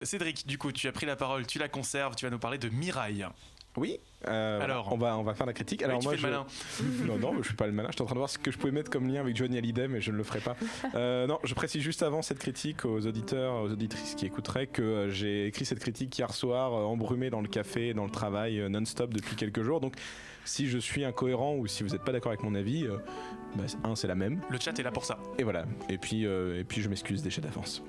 Cédric, du coup, tu as pris la parole, tu la conserves, tu vas nous parler de Mirai. Oui, Alors, on va faire la critique. Alors oui, tu moi, fais le malin. non, je suis pas le malin. Je suis en train de voir ce que je pouvais mettre comme lien avec Johnny Hallyday, mais je ne le ferai pas. Non, je précise juste avant cette critique aux auditeurs, aux auditrices qui écouteraient que j'ai écrit cette critique hier soir, embrumé dans le café, dans le travail, non-stop depuis quelques jours. Donc, si je suis incohérent ou si vous n'êtes pas d'accord avec mon avis, c'est la même. Le chat est là pour ça. Et voilà. Et puis je m'excuse déjà d'avance.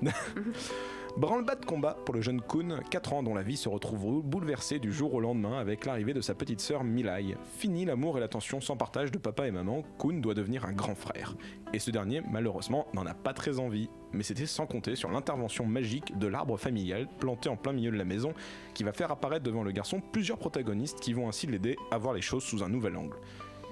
Branle-bas de combat pour le jeune Kun, 4 ans, dont la vie se retrouve bouleversée du jour au lendemain avec l'arrivée de sa petite sœur Milai. Fini l'amour et l'attention sans partage de papa et maman, Kun doit devenir un grand frère. Et ce dernier, malheureusement, n'en a pas très envie. Mais c'était sans compter sur l'intervention magique de l'arbre familial planté en plein milieu de la maison qui va faire apparaître devant le garçon plusieurs protagonistes qui vont ainsi l'aider à voir les choses sous un nouvel angle.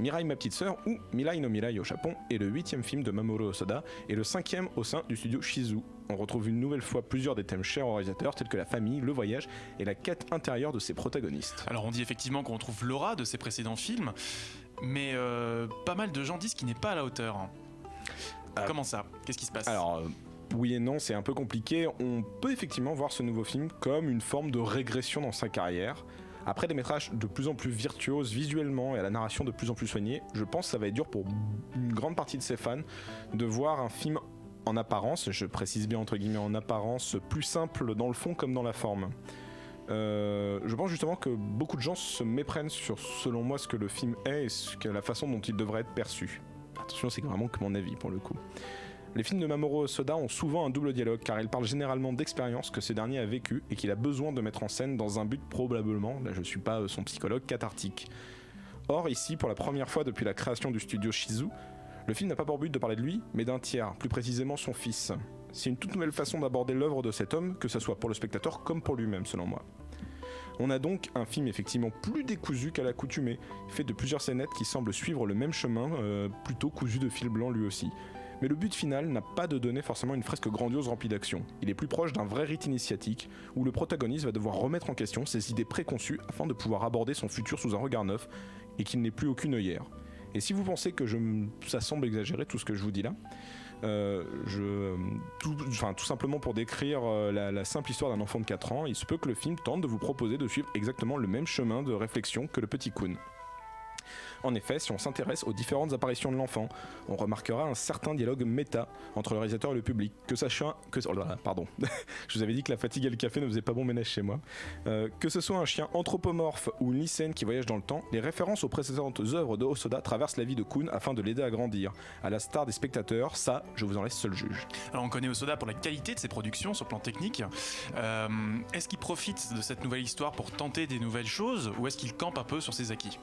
Mirai ma petite sœur ou Mirai no Mirai au Japon est le 8e film de Mamoru Hosoda et le 5e au sein du studio Shizu. On retrouve une nouvelle fois plusieurs des thèmes chers au réalisateur tels que la famille, le voyage et la quête intérieure de ses protagonistes. Alors on dit effectivement qu'on retrouve l'aura de ses précédents films, mais pas mal de gens disent qu'il n'est pas à la hauteur. Comment ça ? Qu'est-ce qui se passe ? Alors, oui et non, c'est un peu compliqué. On peut effectivement voir ce nouveau film comme une forme de régression dans sa carrière. Après des métrages de plus en plus virtuoses visuellement et à la narration de plus en plus soignée, je pense que ça va être dur pour une grande partie de ses fans de voir un film en apparence, je précise bien entre guillemets en apparence, plus simple dans le fond comme dans la forme. Je pense justement que beaucoup de gens se méprennent sur, selon moi, ce que le film est et la façon dont il devrait être perçu. Attention, c'est vraiment que mon avis pour le coup. Les films de Mamoru Hosoda ont souvent un double dialogue car il parle généralement d'expériences que ce dernier a vécues et qu'il a besoin de mettre en scène dans un but probablement, là je suis pas son psychologue, cathartique. Or ici, pour la première fois depuis la création du studio Shizu, le film n'a pas pour but de parler de lui, mais d'un tiers, plus précisément son fils. C'est une toute nouvelle façon d'aborder l'œuvre de cet homme, que ce soit pour le spectateur comme pour lui-même selon moi. On a donc un film effectivement plus décousu qu'à l'accoutumée, fait de plusieurs scénettes qui semblent suivre le même chemin, plutôt cousu de fil blanc lui aussi. Mais le but final n'a pas de donner forcément une fresque grandiose remplie d'action. Il est plus proche d'un vrai rite initiatique, où le protagoniste va devoir remettre en question ses idées préconçues afin de pouvoir aborder son futur sous un regard neuf, et qu'il n'ait plus aucune œillère. Et si vous pensez que ça semble exagéré tout ce que je vous dis là, tout simplement pour décrire la simple histoire d'un enfant de 4 ans, il se peut que le film tente de vous proposer de suivre exactement le même chemin de réflexion que le petit Kun. En effet, si on s'intéresse aux différentes apparitions de l'enfant, on remarquera un certain dialogue méta entre le réalisateur et le public. Je vous avais dit que la fatigue et le café ne faisaient pas bon ménage chez moi. Que ce soit un chien anthropomorphe ou une lycéenne qui voyage dans le temps, les références aux précédentes œuvres de Hosoda traversent la vie de Kun afin de l'aider à grandir. À la star des spectateurs, ça, je vous en laisse seul juge. Alors on connaît Hosoda pour la qualité de ses productions sur le plan technique. Est-ce qu'il profite de cette nouvelle histoire pour tenter des nouvelles choses ou est-ce qu'il campe un peu sur ses acquis ?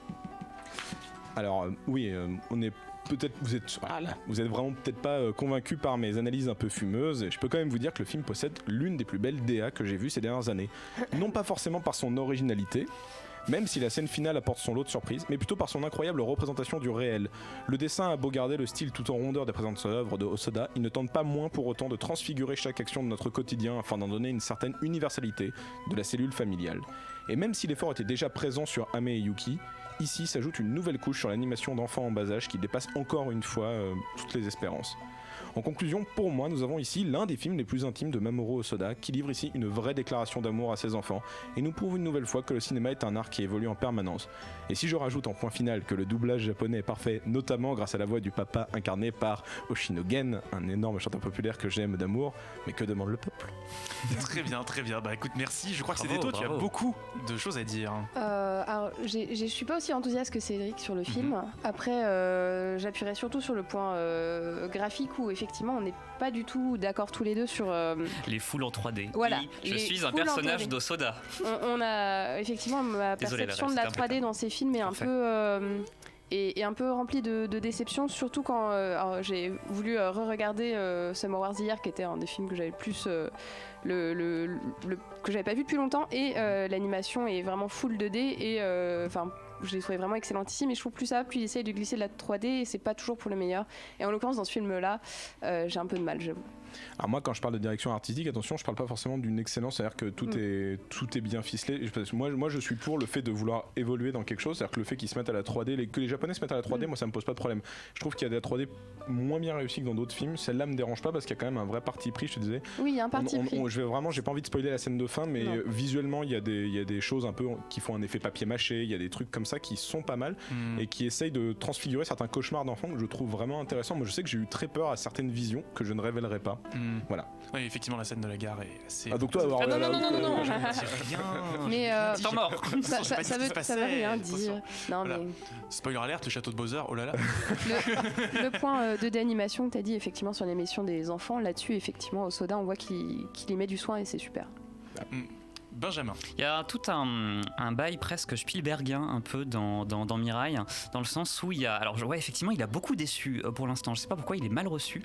Alors oui, on est peut-être vous êtes vraiment peut-être pas convaincu par mes analyses un peu fumeuses. Et je peux quand même vous dire que le film possède l'une des plus belles DA que j'ai vues ces dernières années. Non pas forcément par son originalité, même si la scène finale apporte son lot de surprises, mais plutôt par son incroyable représentation du réel. Le dessin a beau garder le style tout en rondeur des présentes œuvres de Hosoda, il ne tente pas moins pour autant de transfigurer chaque action de notre quotidien afin d'en donner une certaine universalité de la cellule familiale. Et même si l'effort était déjà présent sur Ame et Yuki, ici s'ajoute une nouvelle couche sur l'animation d'enfants en bas âge qui dépasse encore une fois toutes les espérances. En conclusion, pour moi, nous avons ici l'un des films les plus intimes de Mamoru Hosoda qui livre ici une vraie déclaration d'amour à ses enfants et nous prouve une nouvelle fois que le cinéma est un art qui évolue en permanence. Et si je rajoute en point final que le doublage japonais est parfait, notamment grâce à la voix du papa incarné par Oshinogen, un énorme chanteur populaire que j'aime d'amour, mais que demande le peuple ? Très bien, très bien. Bah écoute, merci. Je crois que c'était toi, tu as beaucoup de choses à dire. Alors, je suis pas aussi enthousiaste que Cédric sur le film. Après, j'appuierai surtout sur le point graphique où effectivement on n'est pas du tout d'accord tous les deux sur les foules en 3D. Voilà, je suis un personnage d'Hosoda. On a effectivement ma perception de la 3D dans ces films est un peu et un peu remplie de déception, surtout quand j'ai voulu re-regarder Summer Wars hier, qui était un des films que j'avais le plus que j'avais pas vu depuis longtemps, et l'animation est vraiment full 2D et je l'ai trouvé vraiment excellente ici, mais je trouve plus ça, plus il essaye de glisser de la 3D et c'est pas toujours pour le meilleur. Et en l'occurrence dans ce film là j'ai un peu de mal, j'avoue. Alors moi, quand je parle de direction artistique, attention, je parle pas forcément d'une excellence, c'est-à-dire que tout est bien ficelé. Moi, je suis pour le fait de vouloir évoluer dans quelque chose, c'est-à-dire que le fait qu'ils se mettent à la 3D, que les Japonais se mettent à la 3D, moi ça me pose pas de problème. Je trouve qu'il y a des 3D moins bien réussis que dans d'autres films. Celle-là me dérange pas parce qu'il y a quand même un vrai parti pris, je te disais. Oui, il y a un parti pris. J'ai pas envie de spoiler la scène de fin, mais visuellement, il y a des choses un peu qui font un effet papier mâché, il y a des trucs comme ça qui sont pas mal et qui essayent de transfigurer certains cauchemars d'enfants que je trouve vraiment intéressants. Moi, je sais que j'ai eu très peur à certaines visions que je ne révélerai pas. Voilà. Oui, effectivement, la scène de la gare est assez. Ah, donc toi, non, je rien. Mais temps mort. Ça veut rien dire. Non, voilà. mais. Spoiler alert, le château de Bowser, oh là là. Le point de d'animation que tu as dit, effectivement, sur l'émission des enfants, là-dessus, effectivement, Osoda, on voit qu'il y met du soin et c'est super. Benjamin. Il y a tout un bail presque Spielbergien un peu dans Mirai, dans le sens où il y a... Alors ouais, effectivement, il a beaucoup déçu pour l'instant. Je sais pas pourquoi il est mal reçu.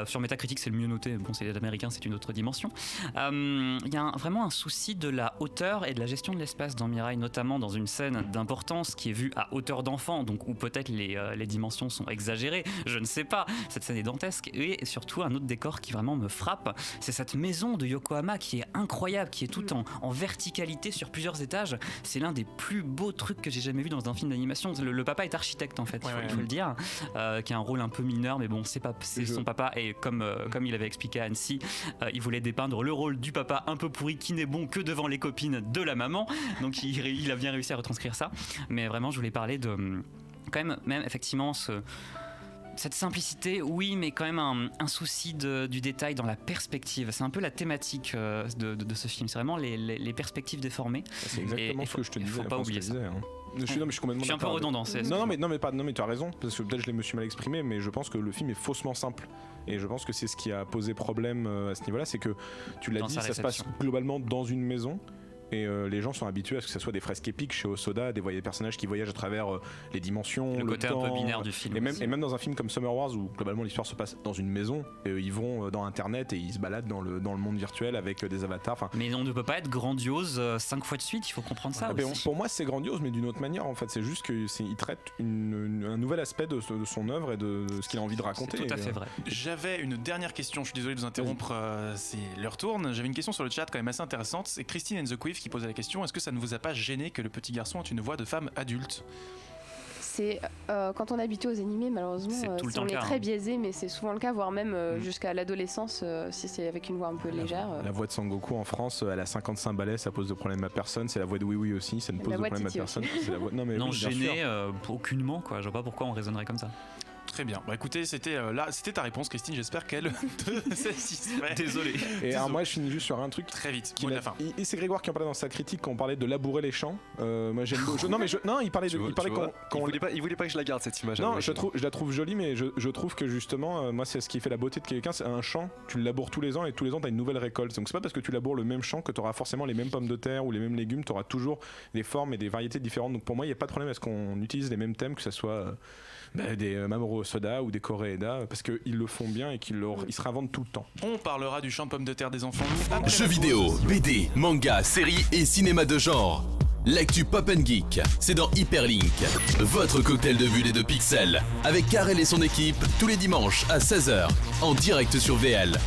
Sur Metacritic, c'est le mieux noté. Bon, c'est américain, c'est une autre dimension. Il y a vraiment un souci de la hauteur et de la gestion de l'espace dans Mirai, notamment dans une scène d'importance qui est vue à hauteur d'enfant, donc où peut-être les dimensions sont exagérées. Je ne sais pas. Cette scène est dantesque. Et surtout, un autre décor qui vraiment me frappe, c'est cette maison de Yokohama qui est incroyable, qui est tout en verticalité sur plusieurs étages. C'est l'un des plus beaux trucs que j'ai jamais vu dans un film d'animation. Le papa est architecte en fait, il faut le dire, qui a un rôle un peu mineur, mais bon, c'est son papa, et comme il avait expliqué à Annecy, il voulait dépeindre le rôle du papa un peu pourri qui n'est bon que devant les copines de la maman, donc il a bien réussi à retranscrire ça. Mais vraiment, je voulais parler de quand même effectivement cette simplicité, oui, mais quand même un souci du détail dans la perspective. C'est un peu la thématique de ce film. C'est vraiment les perspectives déformées. C'est exactement ce que je te disais. Il ne faut pas oublier ça. Je suis un peu redondant. Non, mais tu as raison, parce que peut-être je me suis mal exprimé, mais je pense que le film est faussement simple. Et je pense que c'est ce qui a posé problème à ce niveau-là, c'est que tu l'as dit, ça se passe globalement dans une maison. Et les gens sont habitués à ce que ce soit des fresques épiques chez Osoda, des personnages qui voyagent à travers les dimensions, le côté temps, un peu binaire du film. Et même dans un film comme Summer Wars, où globalement l'histoire se passe dans une maison, ils vont dans Internet et ils se baladent dans le monde virtuel avec des avatars. Mais on ne peut pas être grandiose 5 fois de suite, il faut comprendre ça aussi. Pour moi, c'est grandiose, mais d'une autre manière. En fait, c'est juste qu'il traite un nouvel aspect de son œuvre et de ce qu'il a envie de raconter. C'est tout à fait vrai. J'avais une dernière question, je suis désolé de vous interrompre, c'est l'heure tourne. J'avais une question sur le chat quand même assez intéressante. C'est Christine and the Quiff qui posait la question. Est-ce que ça ne vous a pas gêné que le petit garçon ait une voix de femme adulte ? C'est quand on est habitué aux animés, malheureusement, on est très biaisé, mais c'est souvent le cas, voire même jusqu'à l'adolescence, si c'est avec une voix un peu légère. La voix de Sangoku en France, elle a 55 balais, ça pose de problème à personne. C'est la voix de Oui Oui aussi, ça ne pose de problème à personne. Non, gêné, aucunement, quoi. Je vois pas pourquoi on raisonnerait comme ça. Très bien. Bah écoutez, c'était ta réponse, Christine. J'espère qu'elle te satisfait. Désolé. Et alors moi, je finis juste sur un truc très vite. Et c'est Grégoire qui en parlait dans sa critique quand on parlait de labourer les champs. Moi, j'aime. Il parlait il voulait pas que je la garde cette image. Non, je la trouve jolie, mais je trouve que justement, moi, c'est ce qui fait la beauté de quelqu'un. C'est un champ. Tu le laboures tous les ans et tous les ans, t'as une nouvelle récolte. Donc c'est pas parce que tu laboures le même champ que t'auras forcément les mêmes pommes de terre ou les mêmes légumes. T'auras toujours des formes et des variétés différentes. Donc pour moi, il y a pas de problème à ce qu'on utilise les mêmes thèmes, que ça soit des Mamoru Osoda ou des Koreeda, parce qu'ils le font bien et qu'ils se réinventent tout le temps. On parlera du champ de pommes de terre des enfants. Jeux vidéo, BD, manga, séries et cinéma de genre. L'actu Pop & Geek, c'est dans Hyperlink, votre cocktail de bulles et de pixels, avec Karel et son équipe, tous les dimanches à 16h, en direct sur VL.